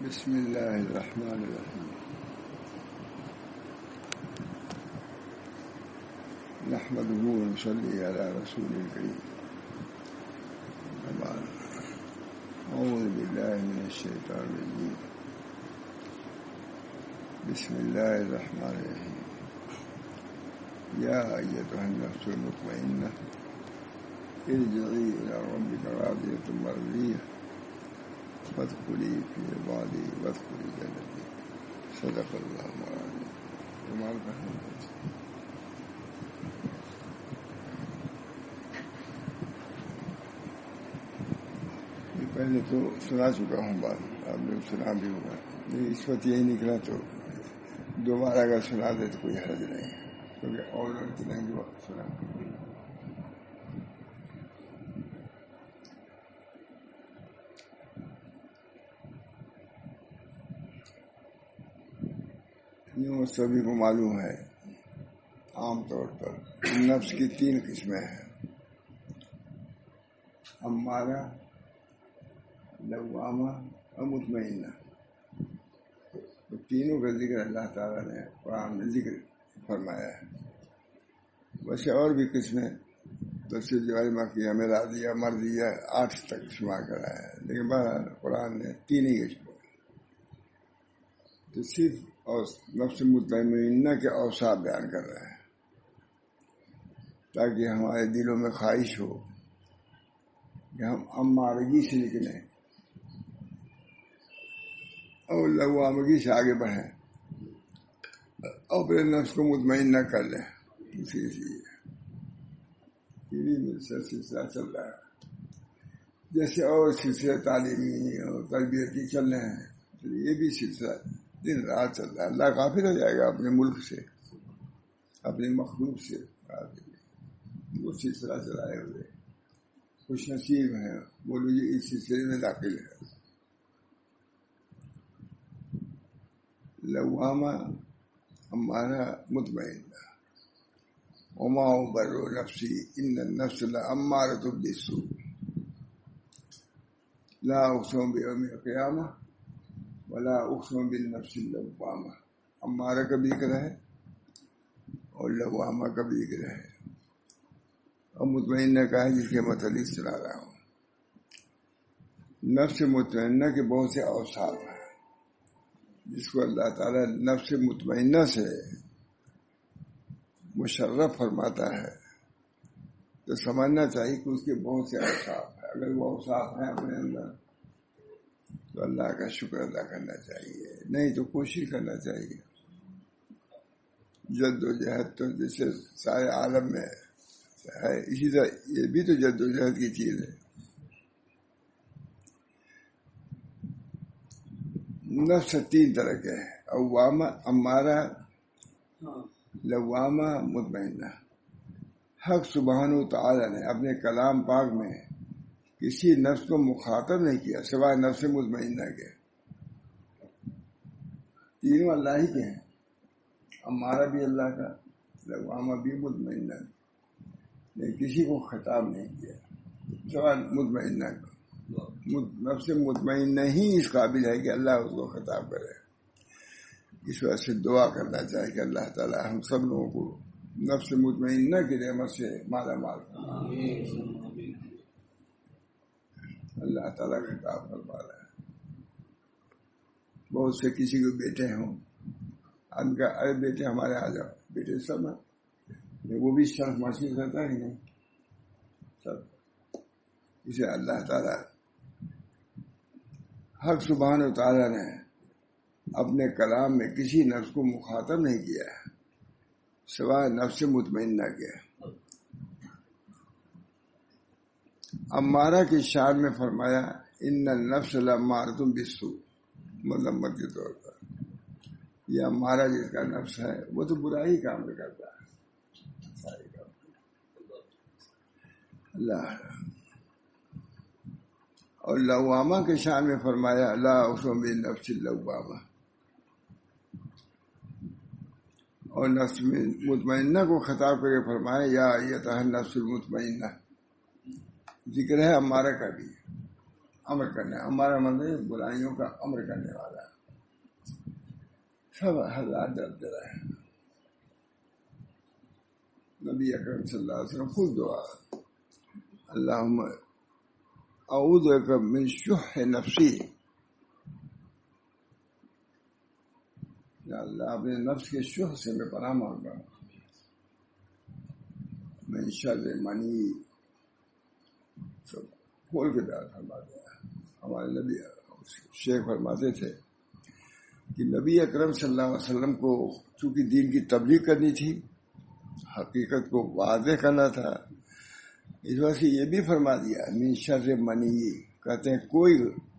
بسم اللہ الرحمن الرحیم نحمده ونصلي على رسول الكريم أعوذ بالله من الشيطان الرجيم بسم الله الرحمن الرحيم يا أيتها النفس المطمئنة ارجعي إلى ربك راضية مرضية فادخلي في عبادي وادخلي جنتي صدق الله مولانا وما پہلے تو سنا چکا ہوں بات، آپ نے سنا بھی ہوگا، اس وقت یہی نکلا تو دوبارہ اگر سنا دے تو کوئی حرج نہیں ہے، کیونکہ اور اتنا ہی جو سنا یوں سبھی کو معلوم ہے عام طور پر نفس کی 3 قسمیں ہیں: امارہ، لوامہ اور مطمئنہ۔ تو تینوں کا ذکر اللہ تعالیٰ نے قرآن میں ذکر فرمایا ہے۔ ویسے اور بھی قسمیں تفسیر جوائمہ کی ہمیں راضیہ مرضیہ 8 تک شمار کرایا ہے، لیکن بہرحال قرآن نے 3 ہی قسمیں تو صرف نفس مطمئنہ کے اوصاف بیان کر رہے ہیں تاکہ ہمارے دلوں میں خواہش ہو کہ ہم امارگی سے نکلیں اور لوامگی سے آگے بڑھیں اور اپنے نفس کو مطمئن نہ کر لیں۔ اسی لیے سلسلہ چل رہا ہے، جیسے اور سلسلے تعلیمی اور تربیتی چل رہے ہیں، تو یہ بھی سلسلہ دن رات چل رہا ہے۔ اللہ غافل ہو جائے گا اپنے ملک سے، اپنے مخلوق سے، وہ سلسلہ چلائے ہوئے خوش نصیب ہیں وہ لوگ اس سلسلے میں داخل ہے۔ لوامہ، امارہ، مطمئنہ۔ وما ابرئ نفسی ان النفس لامارۃ بالسوء لا اقسم بیوم القیامہ ولا اقسم بالنفس اللوامہ۔ امارہ کا بھی ذکر ہے اور لوامہ کا بھی ذکر ہے، اور مطمئنہ کا ہے جس کے متعلق سنا رہا ہوں۔ نفس مطمئنہ کے بہت سے اوصاف ہیں، جس کو اللہ تعالیٰ نفس مطمئنہ سے مشرف فرماتا ہے تو سمجھنا چاہیے کہ اس کے بہت سے اوصاف ہیں۔ اگر وہ اوصاف ہیں اپنے اندر تو اللہ کا شکر ادا کرنا چاہیے، نہیں تو کوشش کرنا چاہیے۔ جد و جہد تو جیسے سارے عالم میں ہے، اسی طرح یہ بھی تو جد و جہد کی چیز ہے۔ نفس 3 طرح کے ہیں: اوامہ، امارہ، لوامہ، مطمئنہ۔ حق سبحانہ و تعالی نے اپنے کلام پاک میں کسی نفس کو مخاطب نہیں کیا سوائے نفس مطمئنہ کے۔ تینوں اللہ ہی کے ہیں، امارہ بھی اللہ کا، لوامہ بھی، مطمئنہ بھی، لیکن کسی کو خطاب نہیں کیا سوائے مطمئنہ کا۔ نفس مطمئنہ ہی اس قابل ہے کہ اللہ اس کو خطاب کرے۔ اس وجہ سے دعا کرنا چاہیے کہ اللہ تعالیٰ ہم سب لوگوں کو نفس مطمئنہ کی نعمت سے مالا مال کرے۔ اللہ تعالیٰ خطاب فرما رہا ہے۔ بہت سے کسی کو بیٹے ہوں، ان کا ارے بیٹے ہمارے آ جاؤ، بیٹے سب ہیں، وہ بھی شرف محسوس کرتا ہے نہیں سب۔ اسے اللہ تعالیٰ حق سبحانہ و تعالیٰ نے اپنے کلام میں کسی نفس کو مخاطب نہیں کیا ہے سوائے نفس مطمئنہ کے۔ امارہ کی شان میں فرمایا ان النفس لامارۃ بالسوء، مذمت کے طور پر۔ یہ امارہ جس کا نفس ہے وہ تو برائی کام کرتا ہے، اللہ۔ اور لوامہ کے شان میں فرمایا لا اقسم بالنفس اللوامہ۔ اور نفس مطمئنہ کو خطاب کر کے فرمایا یا ایتھا النفس المطمئنہ۔ ذکر ہے امارہ کا بھی، امر کرنے، ہمارا مطلب برائیوں کا امر کرنے والا ہے، سب حضرات ڈرتے رہے۔ نبی اکرم صلی اللہ علیہ وسلم خود دعا، اللہم اعوذ بک من شح نفسی، یا اللہ اپنے نفس کے شح سے میں پناہ مانگا، من شر منی، سب کھول کے بیان فرماتے ہیں۔ ہمارے نبی شیخ فرماتے تھے کہ نبی اکرم صلی اللہ علیہ وسلم کو چونکہ دین کی تبلیغ کرنی تھی، حقیقت کو واضح کرنا تھا، اس وجہ سے یہ بھی فرما دیا من شر منی، کہتے ہیں کوئی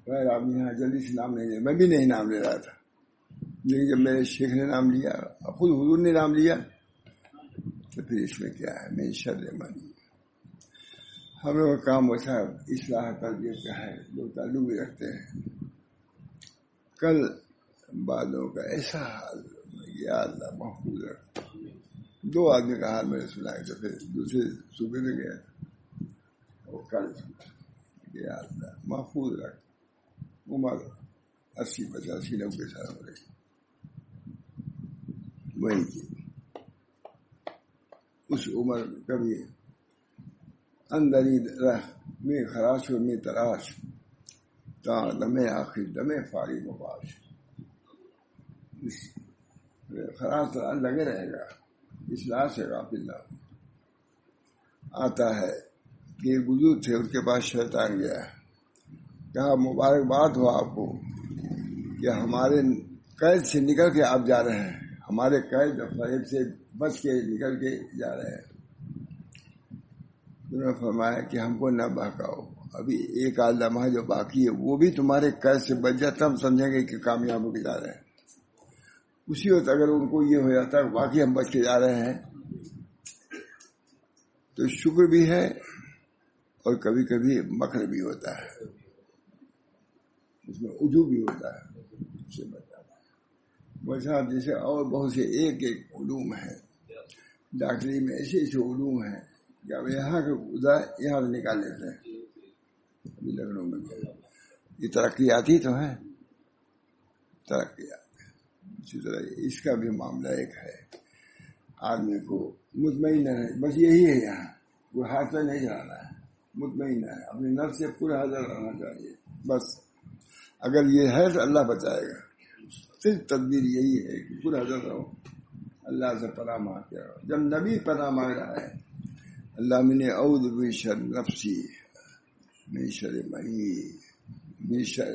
غیر آدمی یہاں جلدی سے نام نہیں لے، میں بھی نہیں نام لے رہا تھا، لیکن جب میرے شیخ نے نام لیا، خود حضور نے نام لیا، تو پھر اس میں کیا ہے من شر منی۔ ہم لوگ کا کام ویسا اصلاح تربیت کا ہے، لوگ تعلق بھی رکھتے ہیں۔ کل بعدوں کا ایسا حال، یا اللہ محفوظ رکھ، 2 آدمی کا حال میں نے سنا ہے، تو پھر دوسرے صوبے میں گیا، وہ کل یا اللہ محفوظ رکھ، عمر 80-85 90 سال ہو رہی، وہی کی اس عمر کبھی اندری رہ میں خراش و میں تراش، تا دمے آخر دمے فاری مباش، خراش لگے رہے گا، اصلاح سے غافل نہ ہو۔ آتا ہے کہ ایک بزرگ تھے، اس کے پاس شیطان گیا، کہا مبارکباد ہو آپ کو کہ ہمارے قید سے نکل کے آپ جا رہے ہیں، ہمارے قید فریب سے بچ کے نکل کے جا رہے ہیں۔ انہوں نے فرمایا کہ ہم کو نہ بہکاؤ، ابھی ایک آدھ لمحہ جو باقی ہے وہ بھی تمہارے قید سے بچ جاتا، ہم سمجھیں گے کہ کامیاب ہو کے جا رہے ہیں۔ اسی وقت اگر ان کو یہ ہو جاتا ہے باقی ہم بچ کے جا رہے ہیں، تو شکر بھی ہے اور کبھی کبھی مکر بھی ہوتا ہے، اس میں عجوب بھی ہوتا ہے، اس سے بچانا ہے۔ ویسا جیسے اور بہت سے ایک علوم ہیں، ڈاکٹری میں ایسے ایسے علوم ہیں کہ اب یہاں کے خدا یہاں سے نکال لیتے ہیں۔ ابھی لکھنؤ میں یہ ترقیاتی تو ہیں، ترقیات۔ اسی طرح اس کا بھی معاملہ ایک ہے، آدمی کو مطمئن ہے، بس یہی ہے، یہاں کوئی ہاتھ پہ نہیں چلانا ہے، مطمئن ہے، اپنے نفس سے پورا حاضر رہنا چاہیے۔ بس اگر یہ ہے تو اللہ بچائے گا، صرف تدبیر یہی ہے کہ پورا حاضر رہو، اللہ سے پناہ مانگتے رہو۔ جب نبی پناہ مانگ رہا ہے، اللہ من اعوذ بشر نفسی من شر منی من شح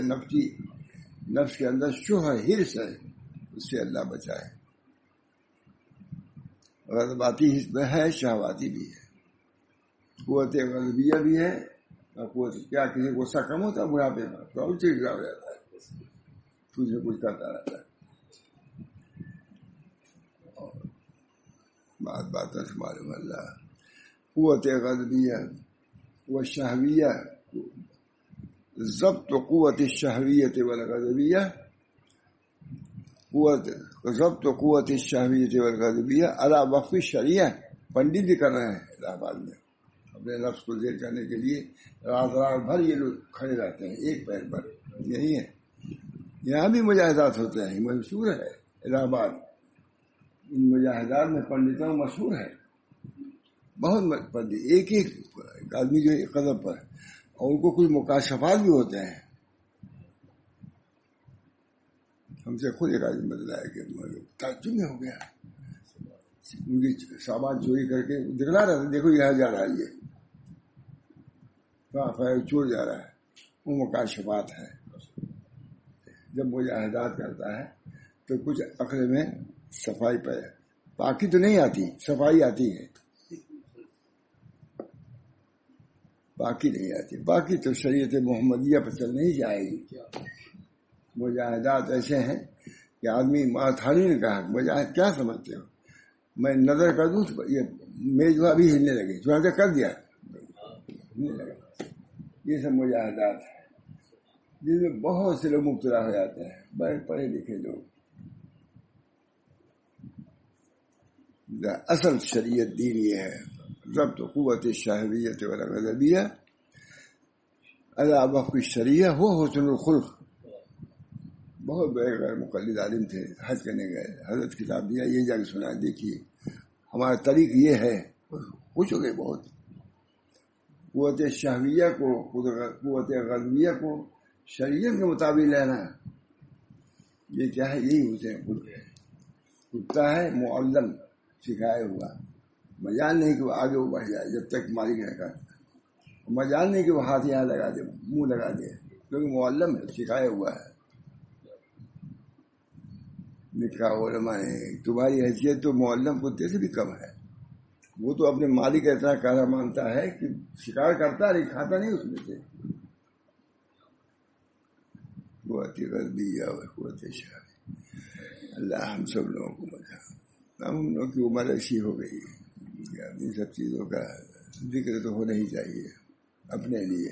نفسی، نفس کے اندر شح حرص ہے، اس سے اللہ بچائے۔ غضباتی حص میں ہے، شہواتی بھی ہے، قوت غضبیہ بھی ہے، اور قوت کیا کسی کو غصہ کم ہوتا ہے بڑھاپے میں تو اور چڑچڑا ہو جاتا ہے، کچھ نہ کچھ کرتا رہتا ہے، بات سے معلوم اللہ۔ قوت غضبیہ و شہویہ، ضبط قوت الشہویت والغضبیہ، ضبط قوت الشہویت والغضبیہ علی وقف شریعہ، پنڈت بھی کر رہے ہیں الہ آباد میں، اپنے نفس کو زیر کرنے کے لیے رات رات بھر یہ لوگ کھڑے رہتے ہیں ایک پیر پر، یہی ہے، یہاں بھی مجاہدات ہوتے ہیں، مشہور ہے الہ آباد، ان مجاہدات میں پنڈتوں مشہور ہے، بہت پنڈت، ایک ایک آدمی جو ایک قدم پر، اور ان کو کچھ مکاشفات بھی ہوتے ہیں۔ ہم سے خود ایک آدمی بدلا ہے کہ تعجب میں ہو گیا، ان کی سامان چوری کر کے دکھلا رہا تھا، دیکھو یہاں جا رہا ہے، یہ چور جا رہا ہے، وہ مکاشفات ہے۔ جب مجاہدات کرتا ہے تو کچھ عقل میں صفائی پہ، باقی تو نہیں آتی، صفائی آتی ہے، باقی نہیں آتی، باقی تو شریعت محمدیہ پر چل نہیں جائے گی۔ مجاہدات ایسے ہیں کہ آدمی ماتھانی نے کہا مجاہد کیا سمجھتے ہو، میں نظر کر دوں یہ میزبان بھی ہلنے لگے، چنانچہ کر دیا، یہ سب مجاہدات ہیں جس میں بہت سے لوگ مبتلا ہو جاتے ہیں، بڑے پڑھے لکھے لوگ۔ اصل شریعت دین یہ ہے، ضبط قوت الشہویت والغضبیہ اللہ وقف شریعہ وہ حسن الخلق. بہت بڑے غیر مقلد عالم تھے, حج کرنے گئے, حضرت کتاب دیا, یہ جا کے سنا, دیکھیے ہمارا طریق یہ ہے. خوش ہو گئے بہت. قوت شہویہ کو, قوت غضبیہ کو شریعت کے مطابق لینا, یہ کیا ہے؟ یہی حسین خود ہے. کتا ہے معلم, سکھایا ہوا, مجال نہیں کہ وہ آگے وہ بڑھ جائے جب تک مالک نے کہا, مجال نہیں کہ وہ ہاتھ یہاں لگا دے, منہ لگا دے, کیونکہ معلم ہے, سکھایا ہوا ہے. لکھا علماء نے تمہاری حیثیت تو معلم کتے سے بھی کم ہے. وہ تو اپنے مالک کا اتنا کارا مانتا ہے کہ شکار کرتا ہے لیکن کھاتا نہیں اس میں سے. قوت غضبیہ اور قوت شہویہ. اللہ ہم سب لوگوں کو مزہ. ہم لوگوں کی عمر ایسی ہو گئی ہے, ان سب چیزوں کا ذکر تو ہونا ہی چاہیے اپنے لیے.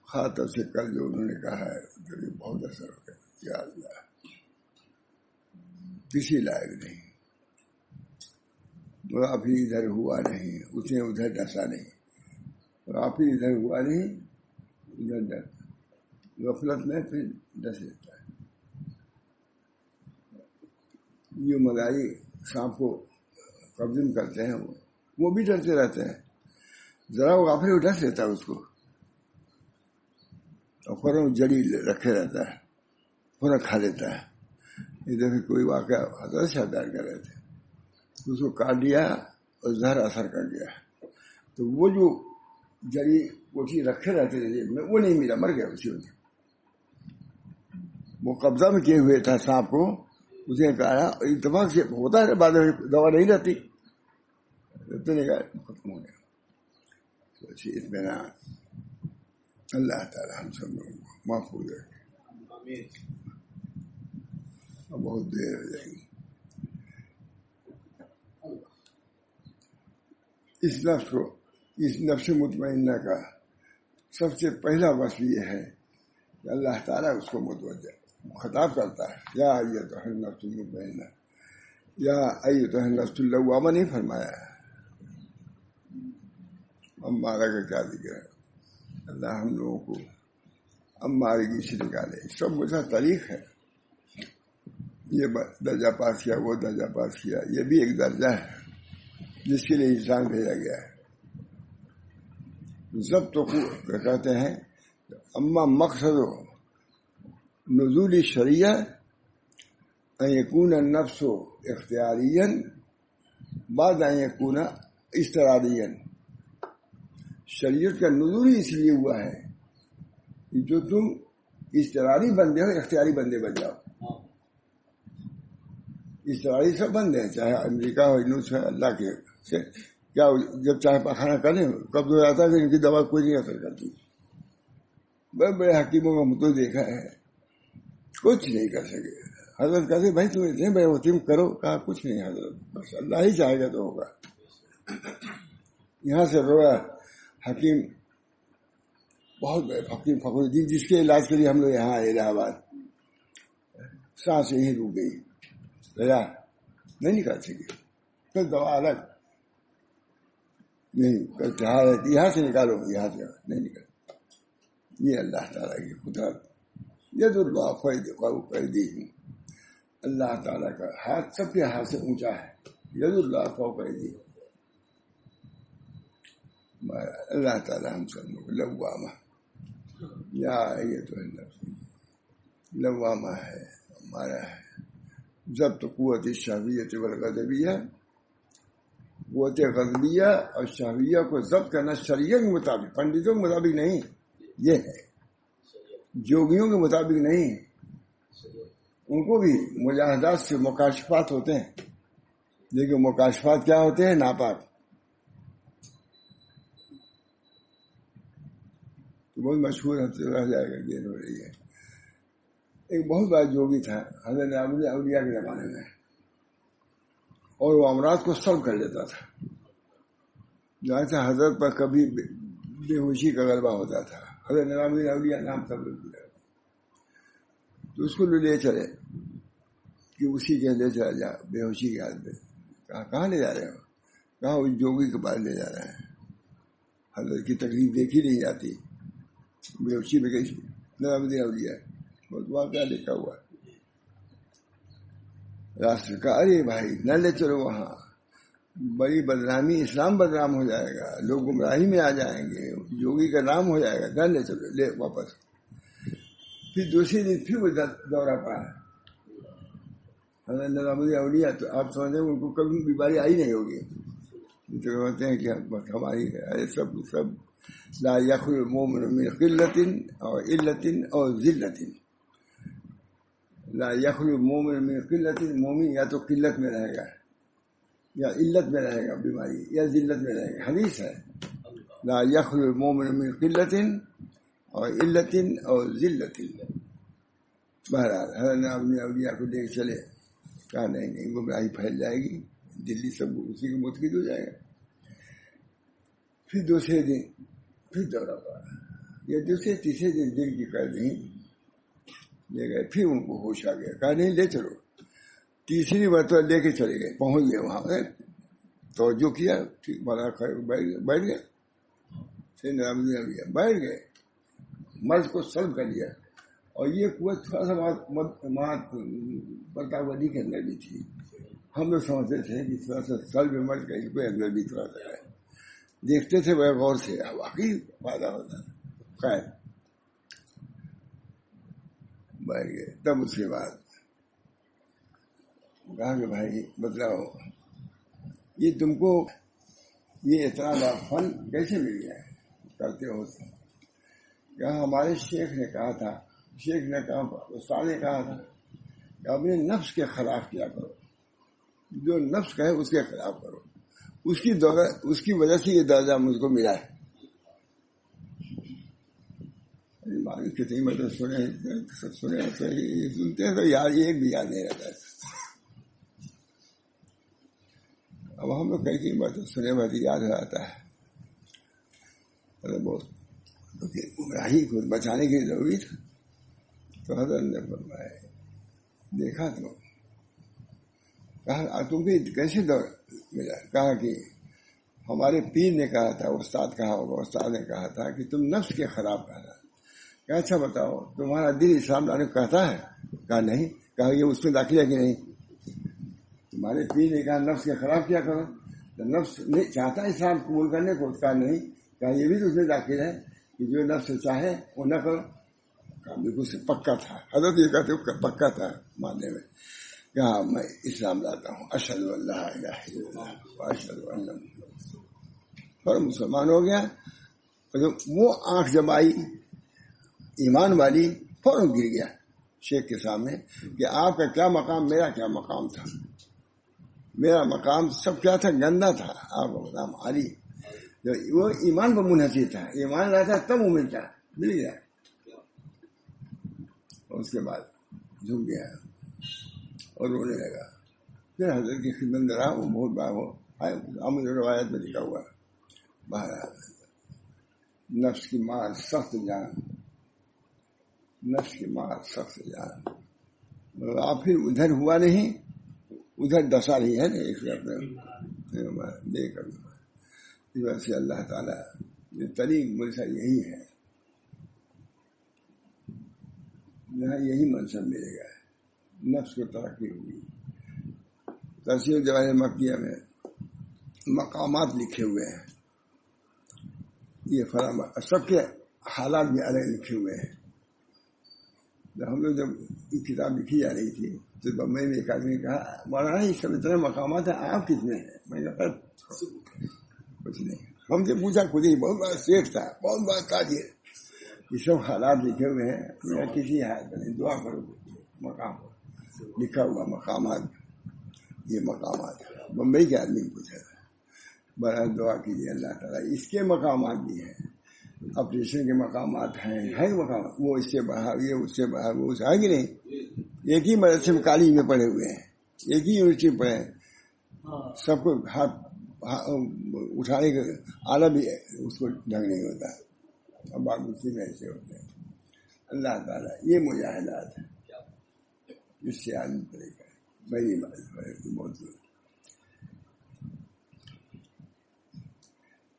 خاطر سے کل جو انہوں نے کہا ہے بہت اثر ہو گیا. یا اللہ, کسی لائق نہیں, آپ ہی ادھر ہوا نہیں, اس نے ادھر ڈسا نہیں, اور آپ ہی ادھر ہوا نہیں ادھر ڈس, غفلت میں پھر ڈس لیتا ہے. یہ ملائی سانپ کو قبضے میں کرتے ہیں, وہ بھی ڈرتے رہتے ہیں. ذرا وہ غافل وہ ڈس لیتا ہے اس کو, اور فوراً جڑی رکھے رہتا ہے, فوراً کھا لیتا ہے. اس دفعہ کوئی واقعہ حضرت شاہ بیان کر رہے تھے, اس کو کاٹ دیا اور زہر اثر کر گیا, تو وہ جو جڑی کوٹھی رکھے رہتے تھے جیب میں, وہ نہیں ملا, مر گیا اسی وقت. وہ قبضہ میں کیے ہوئے تھا سانپ کو, اس نے کہا اتفاق سے ہوتا ہے, بعد میں دوا نہیں رہتی, ختم ہو گیا. تو اچھی اطمینان. اللہ تعالیٰ ہم سب لوگوں کو محفوظ رکھے. بہت دیر ہو جائے گی. اس نفس کو, اس نفس مطمئنہ کا سب سے پہلا وصف یہ ہے کہ اللہ تعالیٰ اس کو متوجہ خطاب کرتا ہے, یا ایتھا النفس المطمئنہ, یا ایتھا النفس اللوامہ نہیں فرمایا ہے. امارہ کا کیا ذکر ہے؟ اللہ ہم لوگوں کو امارگی سے نکالے. سب مجھے طریق ہے, یہ درجہ پاس کیا, وہ درجہ پاس کیا, یہ بھی ایک درجہ ہے جس کے لیے انسان بھیجا گیا ہے. ضبط کو کہتے ہیں. اما مقصد نزول شریعہ ان یکون النفس اختیاریا بعد ان یکون اضطراریا. شریعت کا نزول اس لیے ہوا ہے کہ جو تم اضطراری بندے ہو اختیاری بندے بن جاؤ. اضطراری سب بندے ہیں, چاہے امریکہ ہو, ہندوس ہے, اللہ کے سے کیا جب چاہے پخانہ کریں قبض ہو جاتا ہے کہ ان کی دوا کوئی نہیں اثر کرتی. بڑے بڑے حکیموں کا مطلب دیکھا ہے, کچھ نہیں کر سکے. حضرت کہتے بھائی تم اتنے بڑے ہو, تم کرو, کہا کچھ نہیں حضرت, بس اللہ ہی چاہے گا تو ہوگا. یہاں سے رویا حکیم, بہت بڑے حکیم فخر الدین, جس کے علاج کے لیے ہم لوگ یہاں آئے الہ آباد, سانس یہیں رک گئی, دیا نہیں نکال سکے. پھر دوا الگ نہیں کرتے, یہاں سے نکالو, یہاں سے نہیں نکال. یہ اللہ تعالیٰ کی قدرت. ید اللہ فوق ایدیہم, اللہ تعالیٰ کا ہاتھ سب کے ہاتھ سے اونچا ہے. ید اللہ فوق ایدیہم. اللہ تعالیٰ ہم سب لوگ لوامہ, یا ایتھا النفس لوامہ ہے, ہمارا ہے. ضبط قوت شہویت والغضبیہ, قوت غضبیہ اور شہویہ کو ضبط کرنا شریعت کے مطابق, پنڈتوں کے مطابق نہیں. یہ ہے جوگیوں کے مطابق نہیں. ان کو بھی مجاہدات سے مکاشفات ہوتے ہیں, لیکن مکاشفات کیا ہوتے ہیں؟ ناپاک. تو بہت مشہور رہ جائے گا, دیر ہو رہی ہے. ایک بہت بڑا جوگی تھا حضرت اولیاء کے زمانے میں, اور وہ امراض کو سلب کر لیتا تھا. جہاں سے حضرت پر کبھی بے ہوشی کا غلبہ ہوتا تھا. حضرت نظام اولیاء نام سب لوگ دیا, تو اس کو لے چلے کہ اسی کے لے چلا جا بے ہوشی کے حال میں. کہاں لے جا رہے ہو؟ کہاں اس جوگی کے پاس لے جا رہے ہیں. حضرت کی تکلیف دیکھی نہیں جاتی, بیوشی میں گئی نظامدین اولیا بہت واقعہ لکھا ہوا ہے. راستے کا ارے بھائی نہ لے چلو وہاں، بڑی بدنامی، اسلام بدنام ہو جائے گا، لوگ گمراہی میں آ جائیں گے، یوگی کا نام ہو جائے گا، نہ لے چلو، لے واپس. پھر دوسری دن پھر وہ دورہ پڑا حضرت نظامدین اولیاء. تو آپ سمجھتے ہیں ان کو کبھی بیماری آئی نہیں ہوگی. تو کہتے ہیں کہ ہماری سب لا یخلو المؤمن من قلت اور علت اور ذلت. لا یخلو المؤمن من قلت، مومن یا تو قلت میں رہے گا یا علت میں رہے گا بیماری، یا ذلت میں رہے گا. حدیث ہے لا یخلو المؤمن من قلت اور علت اور ذلت. بہرحال حضرت نے اولیاء کو دیکھ چلے، کہا نہیں گمراہی پھیل جائے گی، دلی سب اسی کو متقد ہو جائے گا. پھر دوسرے دن پھر دورہ پڑا، یا دوسرے تیسرے دن کی قید نہیں لے گئے. پھر ان کو ہوش آ گیا، کہا نہیں لے چلو. تیسری مرتبہ لے کے چلے گئے، پہنچ گئے وہاں پہ، توجہ کیا، ٹھیک بنا بیٹھ گئے. بیٹھ گئے، مرض کو سلب کر لیا. اور یہ قوت تھوڑا سا برطاولی کے اندر بھی تھی. ہم لوگ سمجھتے تھے کہ تھوڑا سا سلب مرض کا ان کو اندر بھی تھوڑا سا ہے، دیکھتے تھے بڑے غور سے، واقعی فائدہ ہوتا. خیر بیٹھ گئے. تب اس کے بعد کہا کہ بھائی بتلاؤ یہ تم کو یہ اتنا بڑا فن کیسے مل گیا کرتے ہو؟ کہا ہمارے شیخ نے کہا تھا، شیخ نے کہا، استاد نے کہا تھا کہ اپنے نفس کے خلاف کیا کرو، جو نفس کا ہے اس کے خلاف کرو. اس کی وجہ سے یہ درجہ مجھ کو ملا ہے. کتنی مطلب سنتے ہیں تو یار ایک بھی یاد نہیں رہتا ہے. اب ہم لوگ کئی مطلب سنے بات یاد ہو جاتا ہے. بہت گمراہی کو بچانے کی ضروری تھا. تو حضرت نے فرمایا، دیکھا تو کہا تم کو کیسے دور ملا؟ کہا کہ ہمارے پیر نے کہا تھا، استاد کہا ہوگا، استاد نے کہا تھا کہ تم نفس کے خلاف کہنا. کہا اچھا بتاؤ تمہارا دل اسلام لانے کو کہتا ہے؟ کہا نہیں. کہا یہ اس میں داخل ہے کہ نہیں؟ تمہارے پیر نے کہا نفس کے خلاف کیا کرو، تو نفس نہیں چاہتا اسلام قبول کرنے کو. کہا نہیں. کہا یہ بھی تو اس میں داخل ہے کہ جو نفس چاہے وہ نہ کرو. کہا بالکل سے پکا تھا. حضرت یہ کہتے پکا تھا ماننے میں. کہا میں اسلام لاتا ہوں، اشہد ان لا الہ الا اللہ واشہد ان محمد. اور مسلمان ہو گیا. وہ آنکھ جب آئی ایمان والی، فوراً گر گیا شیخ کے سامنے کہ آپ کا کیا مقام، میرا کیا مقام تھا. میرا مقام سب کیا تھا، گندا تھا، آپ کا مقام عالی. وہ ایمان پر منحصر تھا، ایمان لاتا تب وہ ملتا، مل گیا. اور اس کے بعد جھک گیا اور رونے لگا. پھر حضرت کی خدمت میں رہا. وہ بہت بار وہ روایت میں لکھا ہوا. بہرحال نفس کی مار سخت جان، نفس کی مار سخت جان. آپ پھر ادھر ہوا نہیں، ادھر ڈسا نہیں ہے نا اس دیکھ کر. اس وجہ سے اللہ تعالیٰ یہ طریق مجھے یہی ہے، یہاں یہی منصب ملے گا. نفس کو ترقی ہوگی. تفسیر جواہر مکیہ میں مقامات لکھے ہوئے ہیں. یہ فرما سب کے حالات بھی الگ لکھے ہوئے ہیں. جب ہم لوگ جب یہ کتاب لکھی جا رہی تھی تو بمبئی میں ایک آدمی نے کہا مولانا یہ سب اتنے مقامات ہیں، آپ کتنے ہیں؟ میں نے کہا کچھ نہیں. ہم سے پوچھا خود ہی، بہت بڑا شیخ تھا، بہت بڑا تاجر. یہ سب حالات لکھے ہوئے ہیں، میرا کسی حالت نہیں. دعا کرو. مقام لکھا ہوا مقامات، یہ مقامات بمبئی کے آدمی نے پوچھا تھا. بڑا دعا کیجیے اللہ تعالیٰ. اس کے مقامات بھی ہیں، آپریشن کے مقامات ہیں، ہے مقامات. وہ اس سے باہر، یہ اس سے باہر، وہ اس ہے کہ نہیں. ایک ہی مدرسے میں کالج میں پڑھے ہوئے ہیں، ایک ہی یونیورسٹی میں پڑھے ہیں. سب کو ہاتھ اٹھانے کا آلہ بھی اس کو ڈھنگ نہیں ہوتا. اب آپ اسی میں ایسے ہوتے ہیں. اللہ تعالیٰ یہ مجاہدات ہے، اس سے آدمی پڑے گا. بڑی موضوع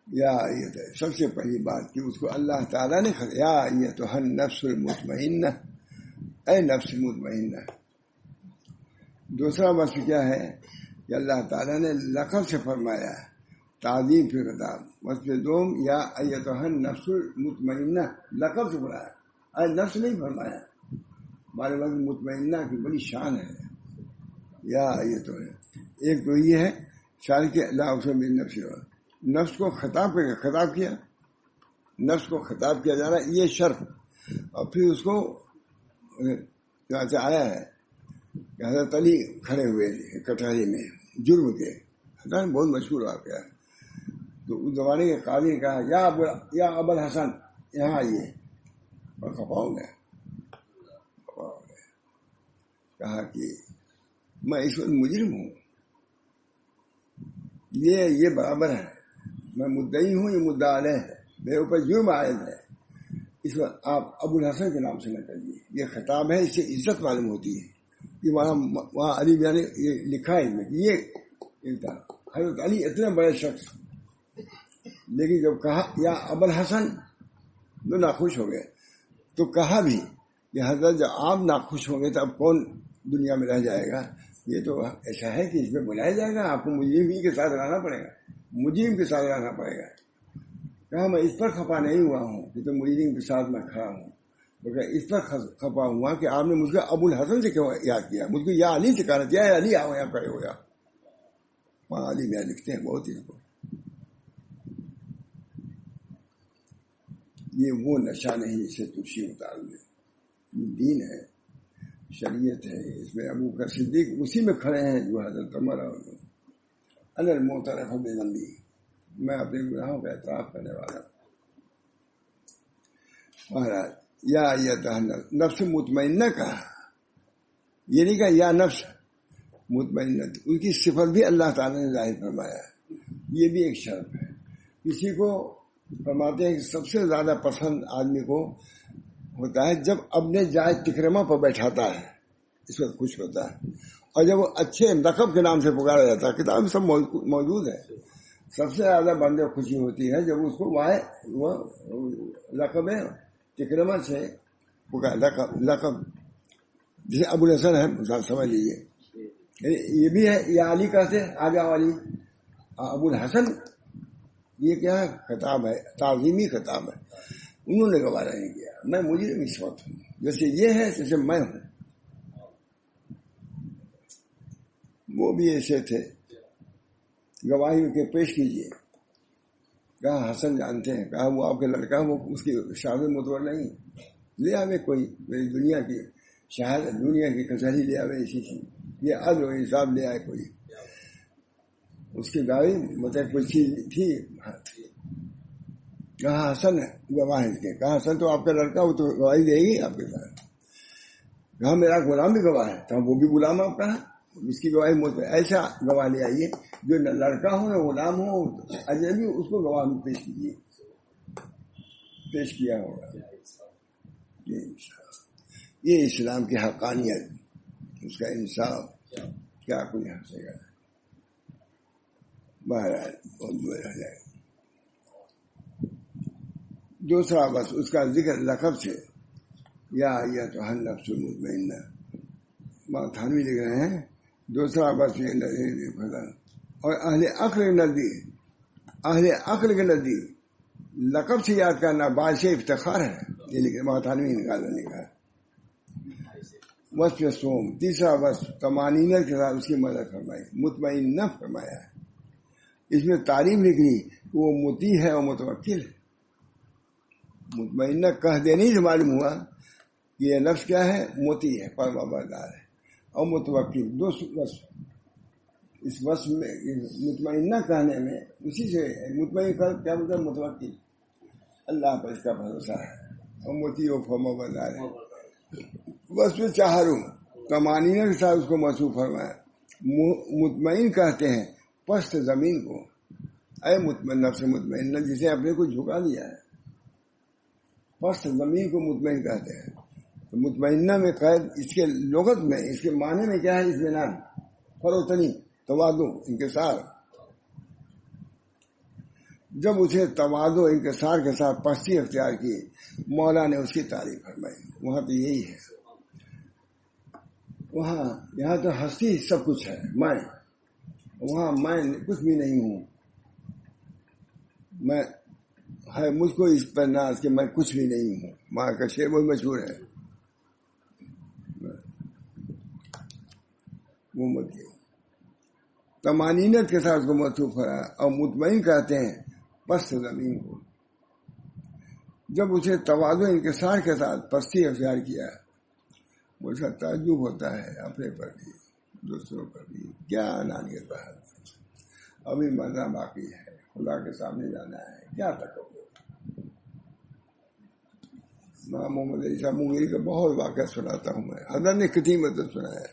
یا یہ سب سے پہلی بات کہ اس کو اللہ تعالیٰ نے یا ایتھا النفس المطمئنہ، اے نفس مطمئنہ۔ دوسرا وصف کیا ہے کہ اللہ تعالیٰ نے لقب سے فرمایا ہے، تعظیم فی خطاب۔ وصف دوم یا ایتھا النفس المطمئنہ، لقب سے بلایا، اے نفس نہیں فرمایا۔ ہمارے وقت مطمئنہ کی بڑی شان ہے، یا یہ تو ہے۔ ایک تو یہ ہے شان کے اللہ اسم بالنفس، نفس کو خطاب کیا، نفس کو خطاب کیا جا رہا ہے، یہ شرف۔ اور پھر اس کو آیا ہے کہ حضرت علی کھڑے ہوئے کٹہری میں جرم کے، بہت مشہور واقعہ ہے۔ تو اس زمانے کے قاضی نے کہا یا ابو الحسن یہاں آئیے، اور کھپاؤ گیا، کہا کہ میں اس وقت مجرم ہوں، یہ برابر ہے، میں مدعی ہوں، یہ مدعا علیہ ہے، میرے اوپر جرم عائد ہے، اس وقت آپ ابو الحسن کے نام سے نہ کریے۔ یہ خطاب ہے، اس سے عزت معلوم ہوتی ہے کہ وہاں علی بیان نے یہ لکھا ہے میں کہ یہ حضرت علی اتنے بڑے شخص، لیکن جب کہا یا ابو الحسن تو ناخوش ہو گئے۔ تو کہا بھی کہ حضرت جب آپ ناخوش ہوں گے تو اب کون دنیا میں رہ جائے گا؟ یہ تو ایسا ہے کہ اس میں بلایا جائے گا، آپ کو مجرم ہی کے ساتھ رہنا پڑے گا، مجرم کے ساتھ رہنا پڑے گا۔ کہا میں اس پر خفا نہیں ہوا ہوں کہ تو مجرم کے ساتھ میں کھڑا ہوں، بلکہ اس پر خفا ہوا کہ آپ نے مجھ کو ابو الحسن سے کیوں یاد کیا، مجھ کو یا علی سے کہنا چاہیے، علی آؤ یہاں کھڑے ہو جا۔ وہاں علی میں لکھتے ہیں بہت اس کو، یہ وہ نشہ نہیں اسے تلسی اتار لے، دین ہے، شریعت ہے، اس میں ابو بکر صدیق اسی میں کھڑے ہیں جو حضرت عمر اور انا المعترف بذنبی، میں اپنے گناہوں کا اعتراف کرنے والا ہوں۔ مہاراج یا نفس مطمئنہ کہا، یہ نہیں کہا یا نفس مطمئنہ، ان کی صفت بھی اللہ تعالیٰ نے ظاہر فرمایا ہے، یہ بھی ایک شرط ہے۔ کسی کو فرماتے ہیں کہ سب سے زیادہ پسند آدمی کو ہوتا ہے جب اپنے جائے تکرما پر بیٹھاتا ہے، اس وقت خوش ہوتا ہے، اور جب وہ اچھے لقب کے نام سے پکارا جاتا ہے، کتاب میں سب موجود ہے، سب سے زیادہ بندے خوشی ہوتی ہے جب اس کو وہ لقب تکرما سے پکار، لقب جسے ابو الحسن ہے سمجھ لیجیے، یہ بھی ہے، یا علی کہتے آجا والی، ابو الحسن یہ کیا ہے؟ خطاب ہے، تعظیمی خطاب ہے۔ انہوں نے گوارا نہیں کیا، میں مجرم اس وقت ہوں، جیسے یہ ہے جیسے میں ہوں۔ وہ بھی ایسے تھے، گواہی کے پیش کیجیے، کہا حسن جانتے ہیں، کہا وہ آپ کے لڑکا، وہ اس کی شاہد متور نہیں، لے آوے کوئی میری دنیا کی شہادت، دنیا کی کچہری لے آوے، اسی کی یہ عدل و انصاف لے آئے کوئی، اس کی گواہی مطلب کوئی چیز تھی۔ کہا حسن گواہ کے، کہا حسن تو آپ کا لڑکا، وہ تو گواہی دے گی آپ کے ساتھ۔ کہا میرا غلام بھی گواہ ہے، تو وہ بھی غلام آپ کا ہے، اس کی گواہی ایسا گواہ لے آئیے جو نہ لڑکا ہو نہ غلام ہو، اجنبی، اس کو گواہ میں پیش کیجیے، پیش کیا ہوگا۔ یہ اسلام کی حقانیت، اس کا انصاف، کیا کوئی ہنسے گا؟ بہرحال بہت دور رہ جائے گا۔ دوسرا بس اس کا ذکر لقب سے، یا ایتھا النفس المطمئنہ، تھانوی لکھ رہے ہیں، دوسرا بس یہ اور اہل عقل کے نزدیک لقب سے یاد کرنا باعث افتخار ہے، یہ لکھ تھانوی نکالا۔ وصف سوم، تیسرا وصف طمانینت کے ساتھ اس کی مدد فرمائی، مطمئنہ فرمایا ہے، اس میں تعریف لکھی کہ وہ مطیع ہے اور متوکل ہے۔ مطمئنہ کہہ دینے سے معلوم ہوا کہ یہ نفس کیا ہے؟ مطیع ہے، فرما بردار ہے، اور متوکل، دو وصف اس وصف میں، مطمئنہ کہنے میں اسی سے مطمئن کیا مطلب؟ متوکل، اللہ پر اس کا بھروسہ ہے، اور مطیع و فرما بردار ہے۔ وصف چہاروں طمانینہ کے ساتھ اس کو موصوف فرمایا۔ مطمئن کہتے ہیں پست زمین کو، اے مطمئن نفس مطمئنہ، جسے اپنے کو جھکا دیا ہے، پست زمین کو مطمئن کہتے ہیں۔ تو مطمئنہ میں قید، اس کے لغت میں، اس کے معنی میں کیا ہے؟ اطمینان، فروتنی، تواضع، انکسار۔ جب اسے تواضع و انکسار کے ساتھ پستی اختیار کی مولا نے اس کی تعریف فرمائی. وہاں تو یہی ہے، وہاں یہاں تو ہستی سب کچھ ہے، میں وہاں میں کچھ بھی نہیں ہوں. میں ہے مجھ کو اس پر ناز کہ میں کچھ بھی نہیں ہوں. ماں کا شعر بہت مشہور ہے، وہ مت تمانینت کے ساتھ اس کو مصروف ہے. اور مطمئن کہتے ہیں پست زمین کو. جب اسے تواضع انکسار کے ساتھ پستی اختیار کیا، مجھے تعجب ہوتا ہے اپنے پر بھی دوسروں پر بھی. کیا انانیت ہے، ابھی مرنا باقی ہے، خدا کے سامنے جانا ہے. کیا تکبر. ماں محمد علی صاحب مغیری کا بہت واقعہ سناتا ہوں میں. حضرت نے کتنی مدد سنا ہے.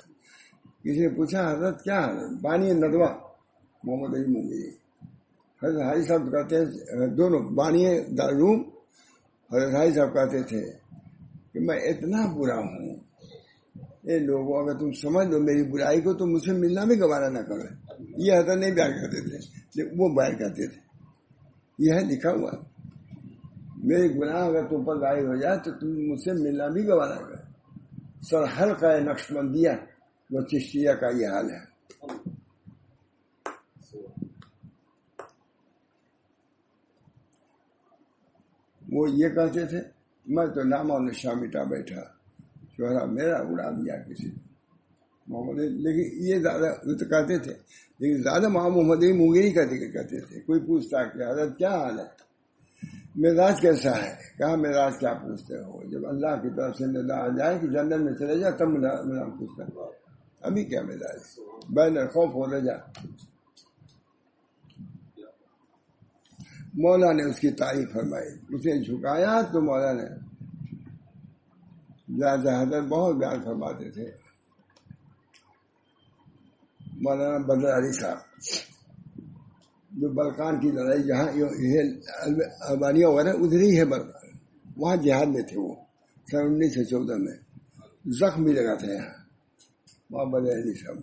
کسی نے پوچھا حضرت کیا حضرت؟ بانی ندوہ محمد علی مغیری. حضرت حاجی صاحب کہتے ہیں دونوں بانی دارالعلوم. حضرت حاجی صاحب کہتے تھے کہ میں اتنا برا ہوں، اے لوگوں اگر تم سمجھ لو میری برائی کو تو مجھ سے ملنا بھی گوارا نہ کرو. یہ حضرت نہیں بیان کرتے تھے، وہ بیان کرتے تھے. یہ ہے لکھا ہوا، میری گناہ اگر تم پر ظاہر ہو جائے تو تم مجھ سے ملنا بھی گوارا کرو. سر حلقہ نقش بندیہ وہ چشتیہ کا یہ حال ہے. وہ یہ کہتے تھے میں تو نام و نشان مٹا بیٹھا، چہرہ میرا اڑا دیا کسی نے. محمد لیکن یہ زیادہ کہتے تھے، لیکن زیادہ محمد مغیری کا ذکر کرتے تھے. کوئی پوچھتا کہ حضرت کیا حال ہے، مزاج کیسا ہے؟ کہا مزاج کیا پوچھتے ہو، جب اللہ کی طرف سے ندا آ جائے کہ جنت میں چلے جا تب ملا پوچھتا. ابھی کیا مزاج بین الخوف ہو رجا. مولا نے اس کی تعریف فرمائی، اسے جھکایا تو مولا نے حضرت بہت بیان فرماتے تھے. مولانا بدر علی صاحب جو بلکان کی لڑائی جہاں البانیہ وغیرہ ادھر ہی ہے بلکان، وہاں جہاد میں تھے. وہ 1914 میں زخم بھی لگا تھا یہاں. وہاں بدر علی صاحب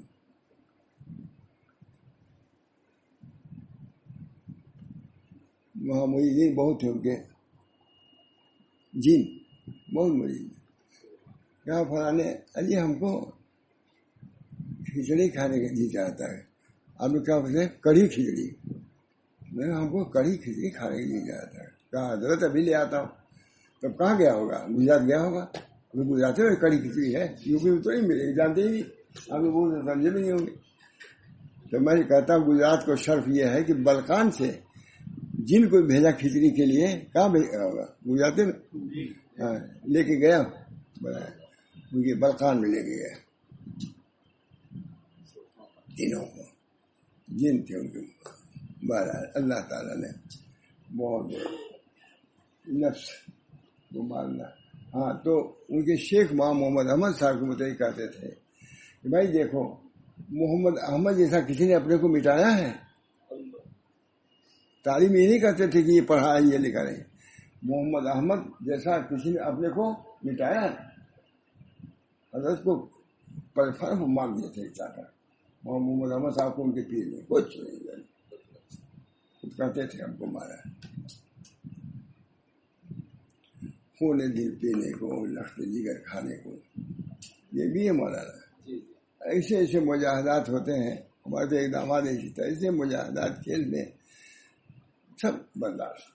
وہاں مریض بہت تھے، ان کے جن بہت مریض. کہا فلانے علی ہم کو کھچڑی کھانے کا جی چاہتا ہے. آپ نے کہا بولے کڑھی کھچڑی. میں ہم کو کڑھی کھچڑی کھانے کا جی چاہتا ہے. کہا حضرت ابھی لے آتا ہوں. تب کہاں گیا ہوگا؟ گجرات گیا ہوگا. ابھی گجرات میں کڑھی کھچڑی ہے، یو پی میں تو نہیں ملے گی، جانتے ہی نہیں. آپ لوگ سمجھے بھی نہیں ہوں گے. تو میں کہتا ہوں گجرات کو شرف یہ ہے کہ بلکان سے جن کو بھیجا کھچڑی کے لیے، کہاں بھیجا ہوگا؟ گجرات میں لے کے گیا، مجھے بلکان میں لے کے گیا. تینوں کو جن تھے ان کے. بہرحال اللہ تعالیٰ نے بہت نفس کو مارنا. ہاں تو ان کے شیخ ماں محمد احمد صاحب کو متعلق کہتے تھے کہ بھائی دیکھو محمد احمد جیسا کسی نے اپنے کو مٹایا ہے. تعلیم یہ نہیں کہتے تھے کہ یہ پڑھا ہے یہ لکھا نہیں. محمد احمد جیسا کسی نے اپنے کو مٹایا ہے. حضرت کو فرق مار دیے تھے چاہتا. محمد احمد صاحب کو ان کے پیر میں کچھ نہیں کہتے تھے ہم کو مارا. خون دل پینے کو، لخت جگر کھانے کو، یہ بھی ہے مولانا. ایسے ایسے مجاہدات ہوتے ہیں. ہمارے تو ایک داماد ایسے مجاہدات کھیل میں سب برداشت.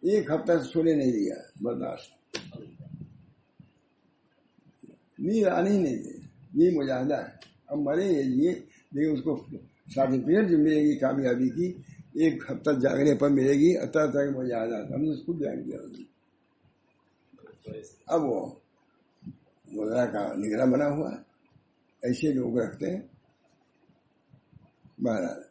ایک ہفتہ سے سونے نہیں دیا، برداشت. نیند آنے ہی نہیں دی. یہ مجاہدہ ہے. اب مرے یہ لیکن اس کو سرٹیفکیٹ جو ملے گی کامیابی کی، ایک ہفتہ جاگنے پر ملے گی. طرح طرح کے مجاہدات ہم نے اس کو بیان کیا. اب وہ مدرا کا نگراں بنا ہوا ہے. ایسے لوگ رکھتے ہیں. بہرحال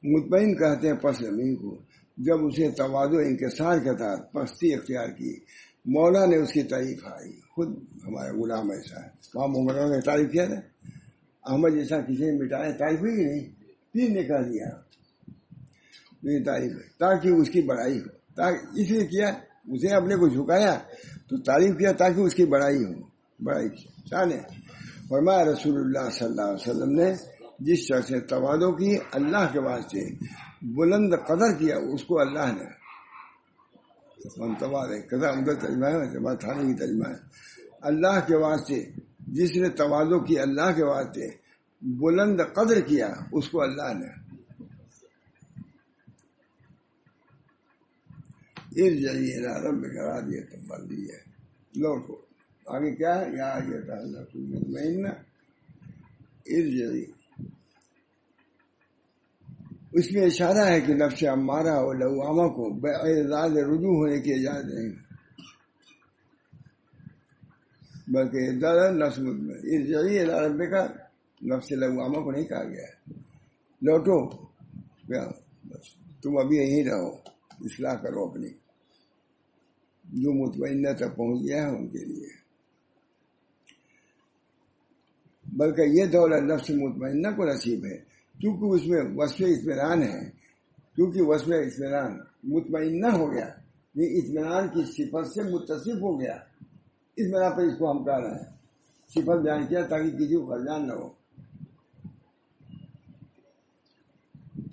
مطمئن کہتے ہیں پس زمین کو. جب اسے تواضع انکسار کے ساتھ پستی اختیار کی مولا نے اس کی تعریف آئی. خود ہمارا غلام ایسا ہے. وہاں محمد نے تعریف کیا نا، احمد جیسا کسی نے مٹایا. تعریف ہوئی نہیں، پیر نے کہہ دیا یہ تعریف ہے تاکہ اس کی بڑائی ہو. اس لیے کیا اسے اپنے کو جھکایا تو تعریف کیا تاکہ اس کی بڑائی ہو. بڑائی کی شان ہے. فرمایا رسول اللہ صلی اللہ علیہ وسلم نے جس شخص نے تواضع کی اللہ کے واسطے، بلند قدر کیا، اس کو اللہ نے قدر ادھر ترجمہ ہے، تھانے کی ترجمہ ہے، اللہ کے واسطے جس نے تواضع کی اللہ کے واسطے بلند قدر کیا، اس کو اللہ نے ارجعی الی ربک راضیۃ مرضیہ، لوٹو۔ آگے کیا ہے؟ یا ایھا النفس المطمئنہ ارجعی، اس میں اشارہ ہے کہ نفس امارہ اور لوامہ کو باعزاز رجوع ہونے کی اجازت نہیں، بلکہ نفس مطمئنہ ارجعی الی ربک، نفس لوامہ کو نہیں کہا گیا ہے لوٹو، بس تم ابھی یہیں رہو، اصلاح کرو اپنی۔ جو مطمئنہ تک پہنچ گیا ہے ان کے لیے، بلکہ یہ دولت نفس مطمئنہ کو نصیب ہے کیونکہ اس میں وصف اطمینان ہے، کیونکہ وصف اطمینان مطمئنہ ہو گیا، یہ اطمینان کی صفت سے متصف ہو گیا، اس بنا پر اس کو ہم کہہ رہے ہیں، صفت بیان کیا تاکہ کسی کو خرجان نہ ہو۔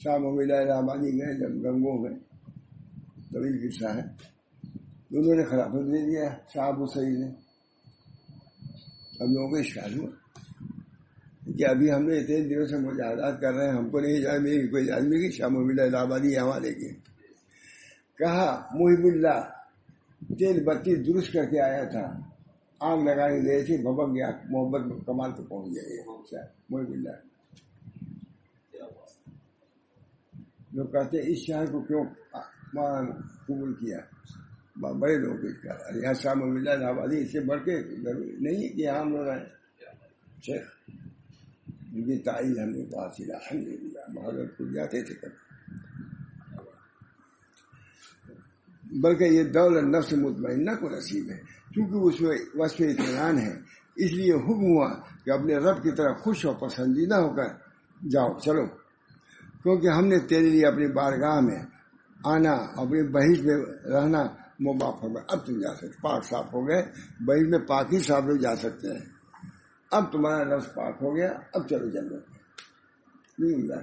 شاہ محمد الہ آبادی گئے جب گنگوں میں، طویل قصہ ہے، انہوں نے خلافت دے دیا شاہ ابو سعید نے، ہم لوگوں کو اشکال ہوا کہ ابھی ہم نے اتنے دنوں سے مجاہدات کر رہے ہیں، ہم کو نہیں اجازت ملی، کوئی اجازت ملی؟ شاہ محمد الہ آبادی حوالے کی کہا محب اللہ تیل بتی درست کر کے آیا تھا، آگ لگانے گئے تھے، بھبک گیا، محبت کمال پہ پہنچ گیا یہ محب اللہ۔ لوگ کہتے ہیں اس شہر کو کیوں قبول کیا؟ بڑے لوگ اس کا یہاں شاہ محمد اللہ آبادی اس سے بڑھ کے نہیں ہے کہ ہم لوگ ہیں شیخ، ان کی تعریف ہم نے حاصل الحمدللہ، بہادر کو جاتے تھے کبھی، بلکہ یہ دولت نفس مطمئنہ کو نصیب ہے کیونکہ اس میں وصف اطمینان ہے، اس لیے حکم ہوا کہ اپنے رب کی طرف خوش اور پسندیدہ ہو کر جاؤ، چلو، کیونکہ ہم نے تیرے لیے اپنی بارگاہ میں آنا، اپنی بہشت میں رہنا مباح فرمایا، اب تم جا سکتے، پاک صاف ہو گئے، بہشت میں پاکی صاف لوگ جا سکتے ہیں، اب تمہارا نفس پاک ہو گیا، اب چلو جنت میں۔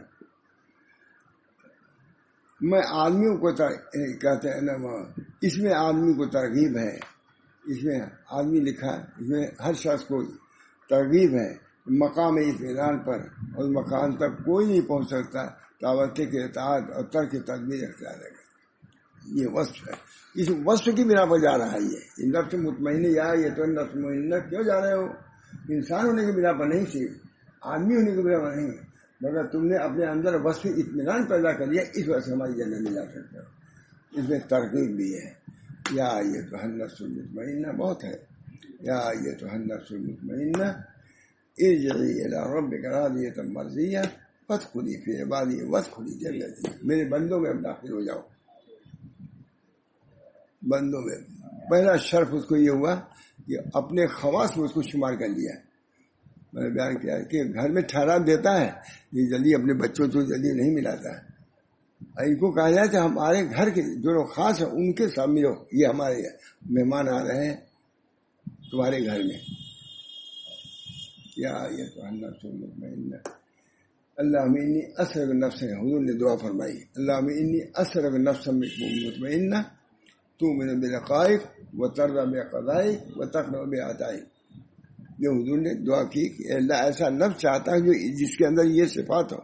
میں آدمیوں کو کہتے ہیں نا، اس میں آدمی کو ترغیب ہے، اس میں آدمی لکھا ہے، اس میں ہر شخص کو ترغیب ہے مقام اطمینان پر، اور مقام تک کوئی نہیں پہنچ سکتا تاوتے کے اطاعت اور ترک تدبیر اختیار ہے۔ یہ وصف ہے، اس وصف کی بنا پر جا رہا ہے یہ نفس مطمئنہ، یا یہ تو نفس مطمئنہ کیوں جا رہے ہو؟ انسان ہونے کی بنا پر نہیں، صرف آدمی ہونے کی بنا پر نہیں، مگر تم نے اپنے اندر وصف اطمینان پیدا کر لیا، اس وجہ سے ہماری جنت میں جا سکتے ہو۔ اس میں ترغیب بھی ہے، یا یہ تو النفس المطمئنہ بہت ہے، یا یہ تو النفس المطمئنہ ارجعی الی ربک راضیۃ مرضیہ فادخلی فی عبادی وادخلی جنتی، میرے بندوں میں اب داخل ہو جاؤ۔ بندوں میں پہلا شرف اس کو یہ ہوا کہ اپنے خواص میں اس کو شمار کر لیا، میں نے بیان کیا کہ گھر میں ٹھہراؤ دیتا ہے، یہ جلدی اپنے بچوں کو جلدی نہیں ملاتا ہے، ان کو کہا جائے کہ ہمارے گھر کے جو لوگ خاص ہیں ان کے ساتھ ملو، یہ ہمارے مہمان آ رہے ہیں تمہارے گھر میں۔ یا یہ تو النفس المطمئنہ اللہم انی اسرغ نفس، حضور نے دعا فرمائی، اللہم انی اسرغ نفس مطمئنہ تؤمن بلقائک وترضی بقضائک وتقنع بعطائک۔ جو حضور نے دعا کی کہ اللہ ایسا نفس چاہتا ہے جو جس کے اندر یہ صفات ہو،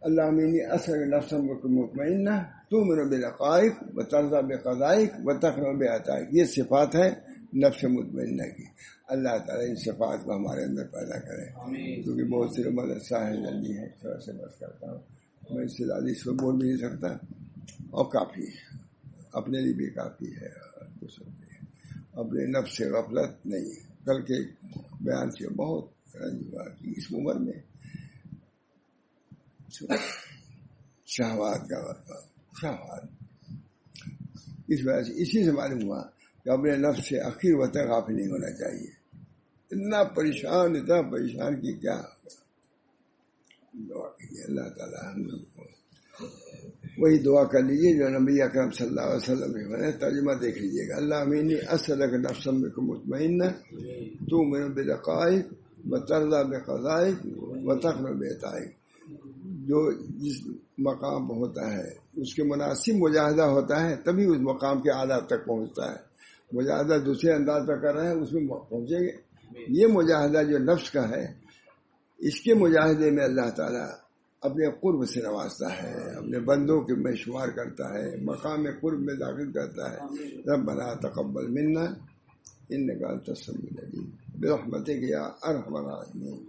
اللہم انی اسرغ نفس مطمئنہ تؤمن بلقائک وترضی بقضائک وتقنع بعطائک، یہ صفات ہے نفس مطمئنہ کی۔ اللہ تعالیٰ ان صفات کو ہمارے اندر پیدا کرے، کیونکہ بہت سے مدرسہ ہے جلدی ہے، تھوڑا سے بس کرتا ہوں، میں اس سے زیادہ اس کو بول بھی نہیں سکتا، اور کافی ہے، اپنے لیے بھی کافی ہے، اپنے نفس سے غفلت نہیں۔ کل کے بیان سے بہت رنج ہوا کہ اس عمر میں شہوات کا وقت، شہوات، اس وجہ سے اسی سے معلوم ہوا کہ اپنے نفس سے اخیر وقت غافل نہیں ہونا چاہیے۔ اتنا پریشان کی کیا دعا کیجیے، اللہ تعالیٰ ہم لوگ کو وہی دعا کر لیجیے جو نبی اکرم صلی اللہ علیہ وسلم نے ترجمہ دیکھ لیجیے گا، اللہم انی اسألک نفسا مطمئنہ تؤمن بلقائک وترضی بقضائک وتقن بیتائی، جو جس مقام پہ ہوتا ہے اس کے مناسب مجاہدہ ہوتا ہے تبھی اس مقام کے اعلیٰ تک پہنچتا ہے. مجاہدہ دوسرے انداز پر کر رہے ہیں اس میں پہنچیں گے. یہ مجاہدہ جو نفس کا ہے اس کے مجاہدے میں اللہ تعالیٰ اپنے قرب سے نوازتا ہے، اپنے بندوں کے میں شمار کرتا ہے، مقام قرب میں داخل کرتا ہے. ربنا تقبل منا انک انت السمیع العلیم برحمتک یا ارحم الراحمین.